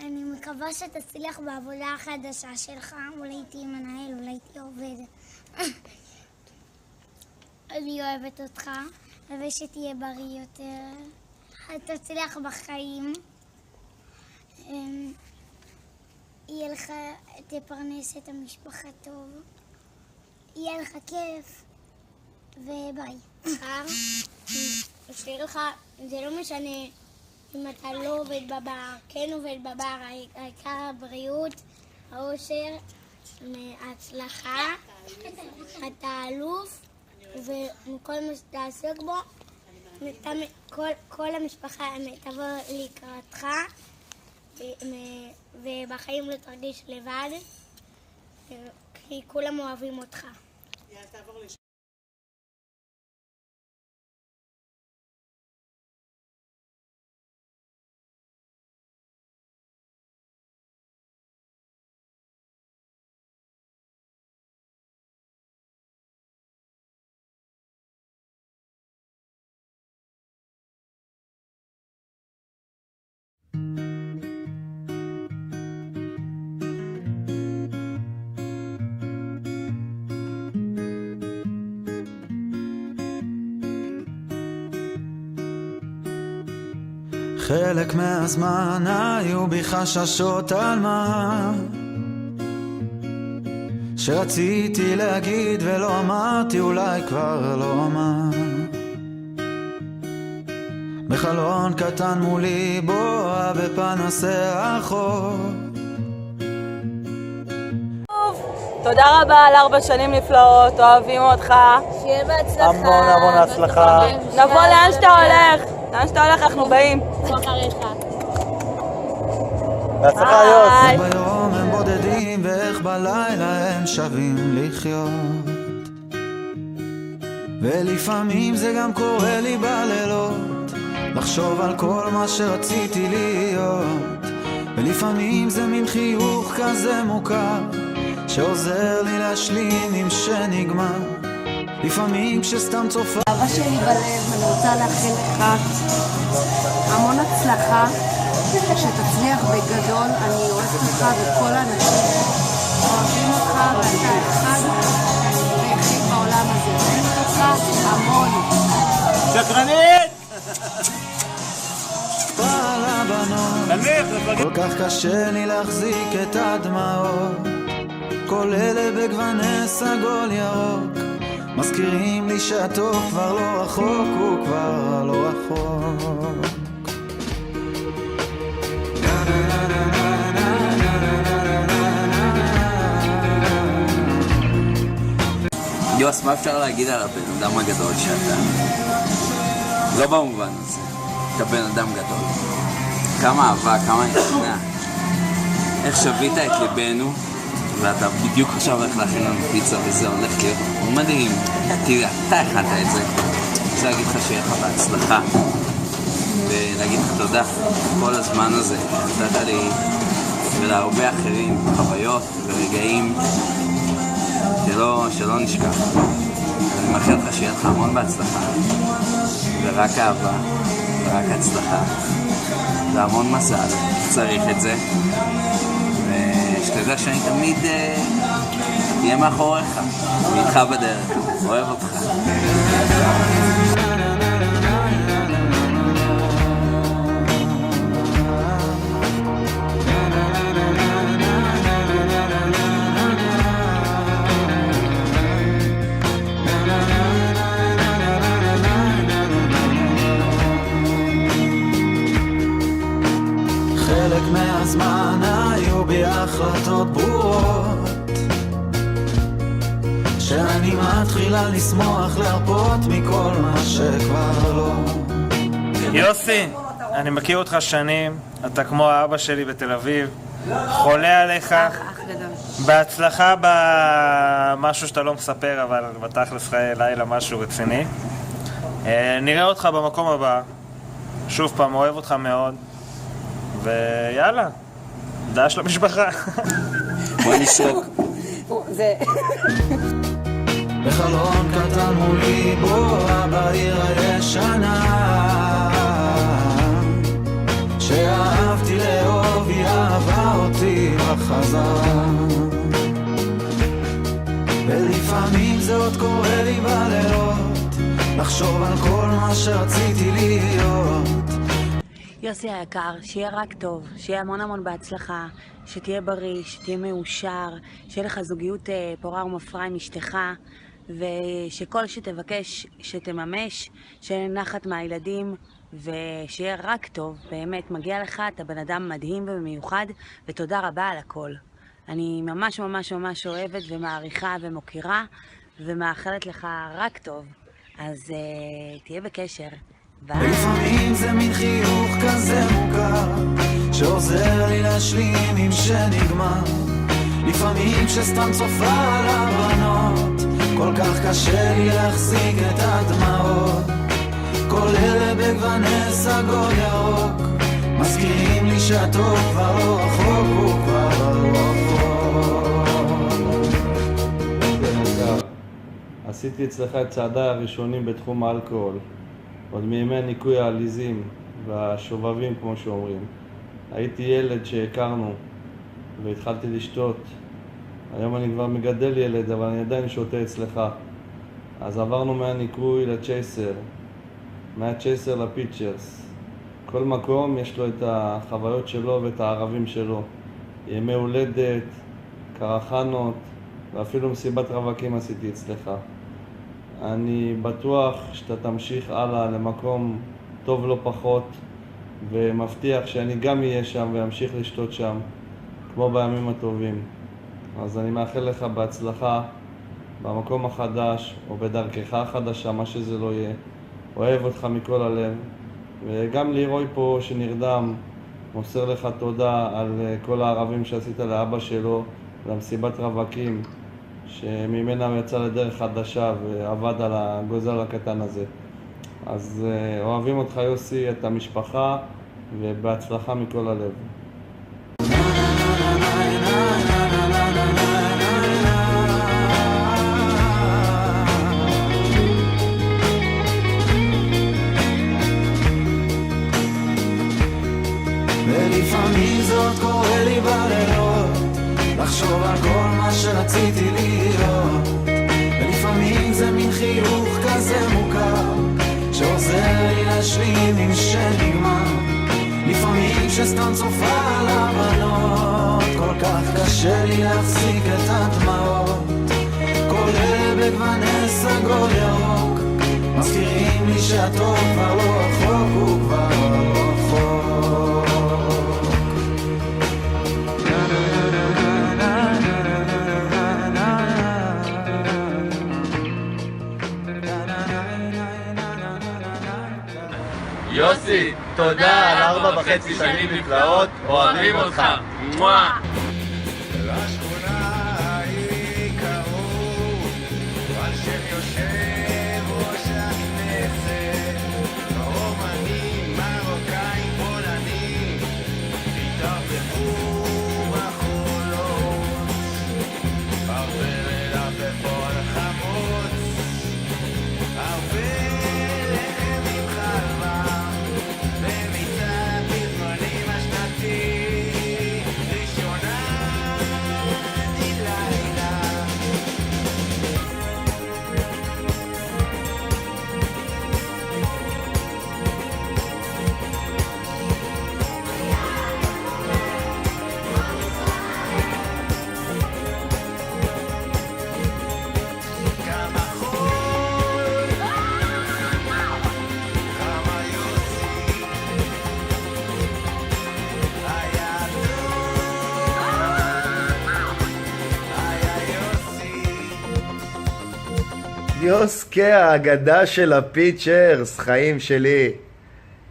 אני מקווה שתצליח בעבודה החדשה שלך. אולי תהי מנהל, אולי תהי עובד. אני אוהבת אותך, ושתהיה בריא יותר. תצליח בחיים. יהיה לך, תפרנס את המשפחה טוב. יהיה לך כיף. וביי. שתהיה לך, זה לא משנה אם אתה לא עובד בבר, כן עובד בבר, העיקר הבריאות, האושר, ההצלחה, אתה אלוף, וכל מה שתעסוק בו, כל המשפחה תבוא לקראתך, ובחיים לא תרגיש לבד, כי כולם אוהבים אותך. חלק מהזמן היו בי חששות על מה שרציתי להגיד ולא אמרתי, אולי כבר לא אמר. בחלון קטן מולי בועה בפנסי החור. תודה רבה על 4 שנים נפלאות, אוהבים אותך. שיהיה בהצלחה. המון הצלחה. נבוא לאן שאתה הולך. לאן שאתה הולך אנחנו באים. בהצלחה יוס. ביום הם בודדים ואיך בלילה הם שווים לחיות, ולפעמים זה גם קורה לי בלילות לחשוב על כל מה שרציתי להיות, ולפעמים זה מין חיוך כזה מוכר שעוזר לי להשלים עם שנגמר. לפעמים כשסתם צופה אבא שלי בלב, אני רוצה לאחל לך המון הצלחה, שתצליח בגדול. אני אוהבת אותך וכל האנשים אוהבים אותך, ואתה אחד ויחיד בעולם הזה. אוהבת אותך המון. שקרנית! על הבנות, כל כך קשה לי להחזיק את הדמעות, כל אלה בגווני סגול ירוק מזכירים לי שהטוב כבר לא רחוק, הוא כבר לא רחוק. יוס, מה אפשר להגיד על הבן אדם הגדול שאתה? לא במובן הזה, אתה בן אדם גדול. כמה אהבה, כמה נתנה. איך שבית את ליבנו, ואתה בדיוק עכשיו הולך להכין לנו פיצה וזה הולך להיות מדהים. תראה, אתה הכנת את זה. אני רוצה להגיד לך שיהיה לך בהצלחה, ולהגיד לך תודה כל הזמן הזה. נתת לי ולהרבה אחרים חוויות ורגעים שלא נשכח. אני מאחל לך שיהיה לך המון בהצלחה, ורק אהבה, ורק הצלחה, והמון מזל. צריך את זה, ושתדע שאני תמיד אהיה מאחוריך, ואיתך בדרך. אוהב אותך. חלק מהזמן היו בי החלטות ברורות, שאני מתחילה לשמוח להרפות מכל מה שכבר לא. יוסי, אני מכיר אותך שנים, אתה כמו האבא שלי בתל אביב, חולה עליך. בהצלחה במשהו שאתה לא מספר, אבל בתכלס חיי לילה משהו רציני. נראה אותך במקום הבא. שוב פעם, אוהב אותך מאוד. ויאללה, דש למשפחה. בוא נשרוק. בחלון קטן מולי בועה בעיר הישנה, שאהבתי לאהוב אותי בחזרה. ולפעמים זה עוד קורה לי בלילות, לחשוב על כל מה שרציתי להיות. יוסי היקר, שיהיה רק טוב, שיהיה המון המון בהצלחה, שתהיה בריא, שתהיה מאושר, שיהיה לך זוגיות פורה ומפרה עם אשתך, ושכל שתבקש שתממש, שיהיה נחת מהילדים, ושיהיה רק טוב. באמת, מגיע לך, אתה בן אדם מדהים ומיוחד, ותודה רבה על הכל. אני ממש ממש ממש אוהבת ומעריכה ומוקירה, ומאחלת לך רק טוב. אז תהיה בקשר. לפעמים זה מין חיוך כזה מוכר, שעוזר לי להשלים עם שנגמר. לפעמים שסתם צופה על הבנות, כל כך קשה לי להחזיק את הדמעות. כל אלה בגווני סגול ירוק, מזכירים לי שהטוב כבר לא רחוק, הוא כבר לא רחוק. עשיתי אצלך את צעדיי הראשונים בתחום האלכוהול, עוד מימי ניקוי העליזים והשובבים כמו שאומרים. הייתי ילד שהכרנו והתחלתי לשתות. היום אני כבר מגדל ילד, אבל אני עדיין שותה אצלך. אז עברנו מהניקוי לצ'ייסר, מהצ'ייסר לפיצ'רס. כל מקום יש לו את החוויות שלו ואת הערבים שלו. ימי הולדת, קרחנות ואפילו מסיבת רווקים עשיתי אצלך. אני בטוח שאתה תמשיך הלאה למקום טוב לא פחות, ומבטיח שאני גם אהיה שם ואמשיך לשתות שם כמו בימים הטובים. אז אני מאחל לך בהצלחה במקום החדש או בדרכך החדשה, מה שזה לא יהיה. אוהב אותך מכל הלב, וגם לירוי פה שנרדם מוסר לך תודה על כל הערבים שעשית לאבא שלו, למסיבת רווקים שממנה הוא יצא לדרך חדשה ועבד על הגוזל הקטן הזה. אז אוהבים אותך יוסי, את המשפחה, ובהצלחה מכל הלב. ולפעמים זאת קורה לי בלילות, לחשוב על כל מה שרציתי להיות. ולפעמים זה מין חיוך כזה מוכר, שעוזר לי להשלים עם שנגמר. לפעמים שסתם צופה על הבנות, כל כך קשה לי להפסיק את הדמעות. כל אלה בגווני סגול ירוק, מזכירים לי שהטוב כבר לא רחוק, הוא כבר לא רחוק. יוסי, תודה על 4.5 שנים נפלאות, אוהבים אותך. מואה. יוסקה, האגדה של הפיצ'רס, חיים שלי.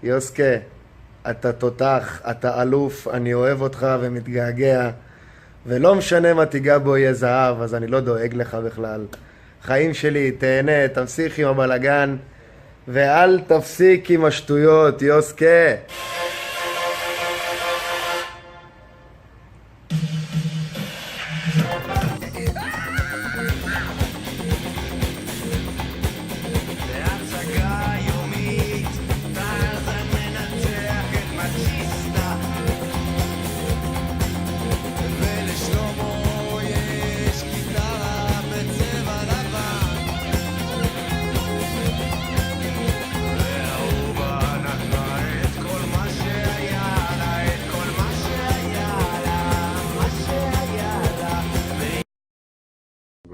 יוסקה, אתה תותח, אתה אלוף, אני אוהב אותך ומתגעגע, ולא משנה מה תיגע בו יהיה זהב, אז אני לא דואג לך בכלל. חיים שלי, תהנה, תמשיך עם הבלגן, ואל תפסיק עם השטויות, יוסקה.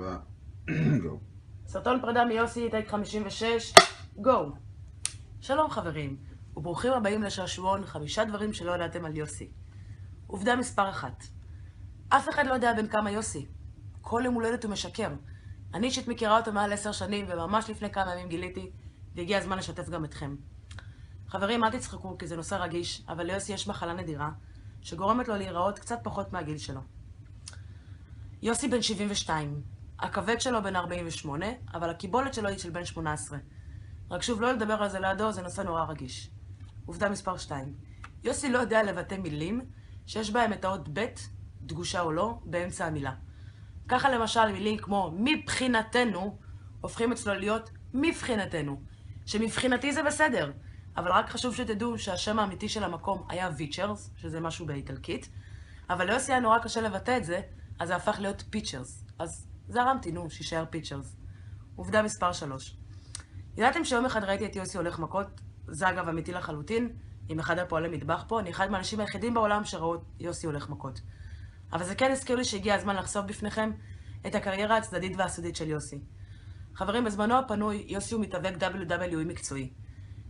הבא. גו. סרטון פרידה מיוסי, טייק 56, גו. שלום חברים, וברוכים הבאים לשעשועון 5 דברים שלא ידעתם על יוסי. עובדה מספר 1. אף אחד לא יודע בין כמה יוסי. כל יום הולדת הוא משקר. אני אישית מכירה אותו מעל 10 שנים, וממש לפני כמה ימים גיליתי, והגיע הזמן לשתף גם אתכם. חברים, אל תצחקו, כי זה נושא רגיש, אבל ליוסי יש מחלה נדירה, שגורמת לו להיראות קצת פחות מהגיל שלו. יוסי בן 72. הכבד שלו בן 48, אבל הקיבולת שלו היא של בן 18. רק שוב, לא לדבר על זה לידו, זה נושא נורא רגיש. עובדה מספר 2. יוסי לא יודע לבטא מילים שיש בהם את האות ב', דגושה או לא, באמצע המילה. ככה למשל מילים כמו מבחינתנו, הופכים אצלו להיות מבחינתנו. שמבחינתי זה בסדר, אבל רק חשוב שתדעו שהשם האמיתי של המקום היה ויצ'רס, שזה משהו באיטלקית, אבל ליוסי היה נורא קשה לבטא את זה, אז זה הפך להיות פיצ'רס. אז זרמתי, שישאר פיצ'רס. עובדה מספר 3. ידעתם שיום אחד ראיתי את יוסי הולך מכות? זה אגב אמיתי לחלוטין, עם אחד הפועלי מטבח פה, אני אחד מהאנשים היחידים בעולם שראו יוסי הולך מכות. אבל זה כן הזכיר לי שהגיע הזמן לחשוף בפניכם את הקריירה הצדדית והסודית של יוסי. חברים, בזמנו הפנוי, יוסי הוא מתאבק WWE מקצועי.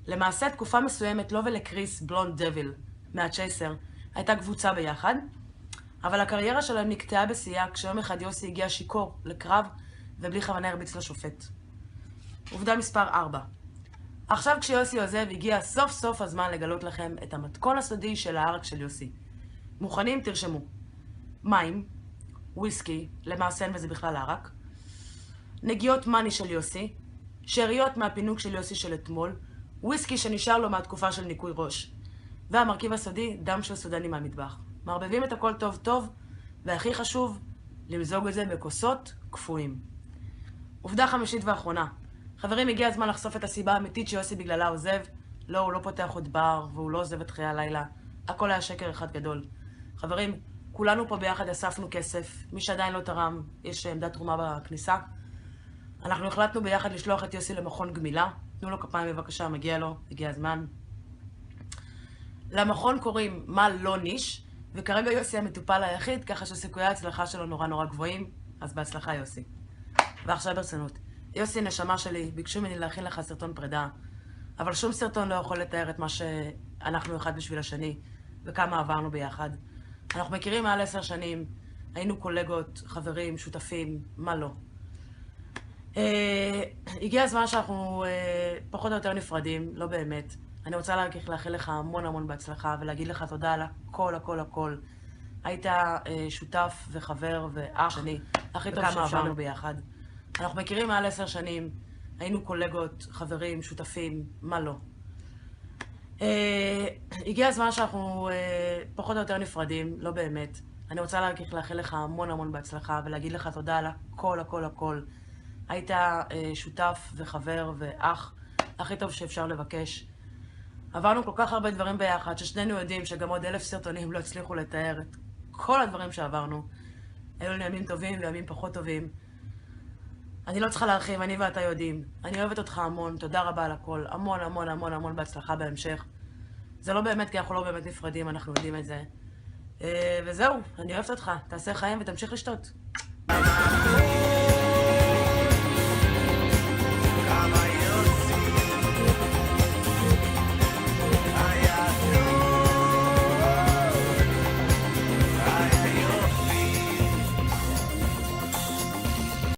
למעשה, תקופה מסוימת, לו ולקריס בלונד דביל מהצ'ייסר, הייתה קבוצה ביחד, אבל הקריירה שלהם נקטעה בשיאה כשיום אחד יוסי הגיע שיקור לקרב ובלי כוונה הרביץ לשופט. עובדה מספר 4. עכשיו כשיוסי עוזב, הגיע סוף סוף הזמן לגלות לכם את המתכון הסודי של הערק של יוסי. מוכנים? תרשמו. מים, וויסקי, למעשה וזה בכלל הערק, נגיעות מני של יוסי, שאריות מהפינוק של יוסי של אתמול, וויסקי שנשאר לו מהתקופה של ניקוי ראש, והמרכיב הסודי, דם של סודני מהמטבח. מערבבים את הכל טוב טוב, והכי חשוב, למזוג את זה בכוסות קפואים. עובדה חמישית ואחרונה. חברים, הגיע הזמן לחשוף את הסיבה האמיתית שיוסי בגללה עוזב. לא, הוא לא פותח עוד בר, והוא לא עוזב את חיי הלילה. הכל היה שקר אחד גדול. חברים, כולנו פה ביחד אספנו כסף. מי שעדיין לא תרם, יש עמדת תרומה בכניסה. אנחנו החלטנו ביחד לשלוח את יוסי למכון גמילה. תנו לו כפיים בבקשה, מגיע לו, הגיע הזמן. למכון קוראים מה לא ניש, וכרגע יוסי המטופל היחיד, ככה שסיכויי ההצלחה שלו נורא נורא גבוהים, אז בהצלחה יוסי. ועכשיו ברצינות. יוסי, נשמה שלי, ביקשו ממני להכין לך סרטון פרידה, אבל שום סרטון לא יכול לתאר את מה שאנחנו אחד בשביל השני, וכמה עברנו ביחד. אנחנו מכירים מעל 10 שנים, היינו קולגות, חברים, שותפים, מה לא. הגיע הזמן שאנחנו פחות או יותר נפרדים, לא באמת. אני רוצה לאחל לך המון המון בהצלחה, ולהגיד לך תודה על הכל, הכל, הכל. היית שותף וחבר ואח שני, הכי טוב שעברנו ביחד. אנחנו מכירים מעל 10 שנים, היינו קולגות, חברים, שותפים, מה לא. הגיע הזמן שאנחנו פחות או יותר נפרדים, לא באמת. אני רוצה לאחל לך המון המון בהצלחה, ולהגיד לך תודה על הכל, הכל, הכל. היית שותף וחבר ואח, הכי טוב שאפשר לבקש. עברנו כל כך הרבה דברים ביחד, ששנינו יודעים שגם עוד 1000 סרטונים לא הצליחו לתאר את כל הדברים שעברנו. היו לנו ימים טובים וימים פחות טובים. אני לא צריכה להרחיב, אני ואתה יודעים. אני אוהבת אותך המון, תודה רבה על הכל. המון המון המון המון בהצלחה בהמשך. זה לא באמת, כי אנחנו לא באמת נפרדים, אנחנו יודעים את זה. וזהו, אני אוהבת אותך. תעשה חיים ותמשיך לשתות.